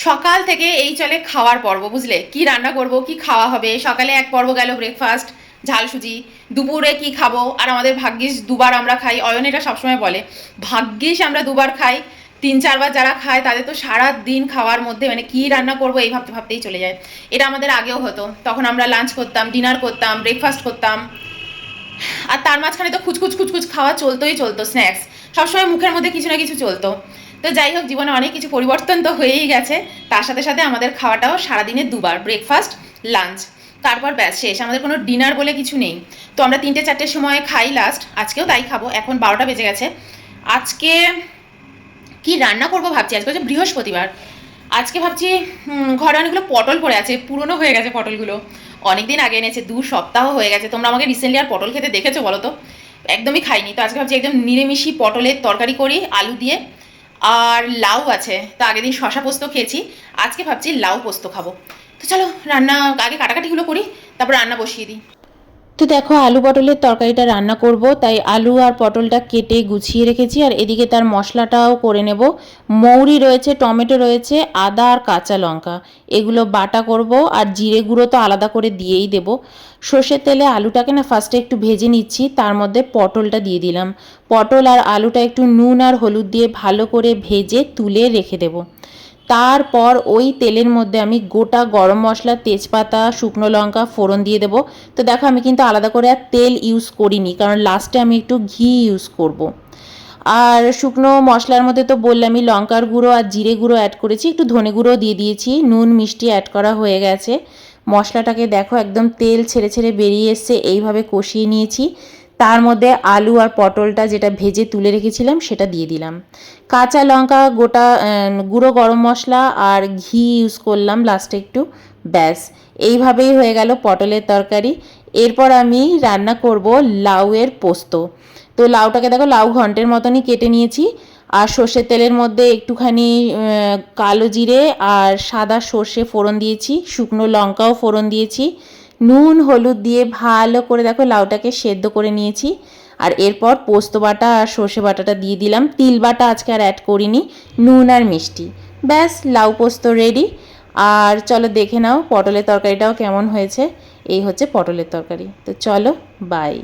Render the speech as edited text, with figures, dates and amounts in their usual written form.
সকাল থেকে এই চলে খাওয়ার পর্ব, বুঝলে? কি রান্না করব, কি খাওয়া হবে। সকালে এক পর্ব গেল ব্রেকফাস্ট, ঝাল সুজি। দুপুরে কি খাবো, আর আমাদের ভাগ্যিস দুবার আমরা খাই। অয়ন এটা সবসময় বলে, ভাগ্যিস আমরা দুবার খাই। 3-4 বার যারা খায় তাদের তো সারা দিন খাওয়ার মধ্যে মানে কি রান্না করব এই ভাবতে ভাবতেই চলে যায়। এটা আমাদের আগেও হতো, তখন আমরা লাঞ্চ করতাম, ডিনার করতাম, ব্রেকফাস্ট করতাম, আর তার মাঝখানে তো খুচখুচ খুচখুচ খাওয়া চলতোই চলতো, স্ন্যাক্স সবসময় মুখের মধ্যে কিছু না কিছু চলতো। তো যাই হোক, জীবনে অনেক কিছু পরিবর্তন তো হয়েই গেছে। তার সাথে সাথে আমাদের খাওয়াটাও সারাদিনে দুবার, ব্রেকফাস্ট, লাঞ্চ, তারপর ব্যাস শেষ। আমাদের কোনো ডিনার বলে কিছু নেই। তো আমরা 3-4টের সময় খাই লাস্ট, আজকেও তাই খাবো। এখন 12টা বেজে গেছে। আজকে কি রান্না করব ভাবছি, আজকে হচ্ছে বৃহস্পতিবার। আজকে ভাবছি ঘরে অনেকগুলো পটল পড়ে আছে, পুরনো হয়ে গেছে পটলগুলো, অনেকদিন আগে এনেছে, 2 সপ্তাহ হয়ে গেছে। তোমরা আমাকে রিসেন্টলি আর পটল খেতে দেখেছো বলো তো? একদমই খাইনি। তো আজকে ভাবছি একদম নিরামিষি পটলের তরকারি করি আলু দিয়ে। আর লাউ আছে, তো আগের দিন শশা পোস্ত খেয়েছি, আজকে ভাবছি লাউ পোস্ত খাবো। তো চলো রান্না আগে কাটাকাটিগুলো করি, তারপর রান্না বসিয়ে দিই। তো দেখো, আলু পটলের তরকারিটা রান্না করব, তাই আলু আর পটলটা কেটে গুছিয়ে রেখেছি। আর এদিকে তার মশলাটাও করে নেব। মৌরি রয়েছে, টমেটো রয়েছে, আদা আর কাঁচা লঙ্কা, এগুলো বাটা করব। আর জিরে গুঁড়ো তো আলাদা করে দিয়েই দেব। সর্ষের তেলে আলুটাকে না ফার্স্টে একটু ভেজে নিচ্ছি, তার মধ্যে পটলটা দিয়ে দিলাম। পটল আর আলুটা একটু নুন আর হলুদ দিয়ে ভালো করে ভেজে তুলে রেখে দেব। তারপর ওই তেলের মধ্যে আমি গোটা গরম মশলা, তেজপাতা, শুকনো লঙ্কা ফোড়ন দিয়ে দেবো। তো দেখো, আমি কিন্তু আলাদা করে আর তেল ইউজ করিনি, কারণ লাস্টে আমি একটু ঘি ইউজ করব। আর শুকনো মশলার মধ্যে তো বললামই, লঙ্কার গুঁড়ো আর জিরে গুঁড়ো অ্যাড করেছি, একটু ধনে গুঁড়ো দিয়ে দিয়েছি, নুন মিষ্টি অ্যাড করা হয়ে গেছে। মশলাটাকে দেখো একদম তেল ছেড়ে ছেড়ে বেরিয়ে এসছে, এইভাবে কষিয়ে নিয়েছি। তার মধ্যে আলু আর পটলটা যেটা ভেজে তুলে রেখেছিলাম সেটা দিয়ে দিলাম। কাঁচা লঙ্কা, গোটা গুঁড়ো গরম মশলা আর ঘি ইউজ করলাম লাস্টে একটু। ব্যাস, এইভাবেই হয়ে গেল পটলের তরকারি। এরপর আমি রান্না করব লাউয়ের পোস্ত। তো লাউটাকে দেখো, লাউ ঘন্টের মতনই কেটে নিয়েছি। আর সর্ষের তেলের মধ্যে একটুখানি কালো জিরে আর সাদা সর্ষে ফোড়ন দিয়েছি, শুকনো লঙ্কাও ফোড়ন দিয়েছি, নুন হলুদ দিয়ে ভালো করে দেখো লাউটাকে সেদ্ধ করে নিয়েছি। আর এরপর পোস্ত বাটা আর সর্ষে বাটাটা দিয়ে দিলাম, তিল বাটা আজকে আর অ্যাড করিনি, নুন আর মিষ্টি। ব্যাস, লাউ পোস্ত রেডি। আর চলো দেখে নাও পটলের তরকারিটাও কেমন হয়েছে। এই হচ্ছে পটলের তরকারি। তো চলো, বাই।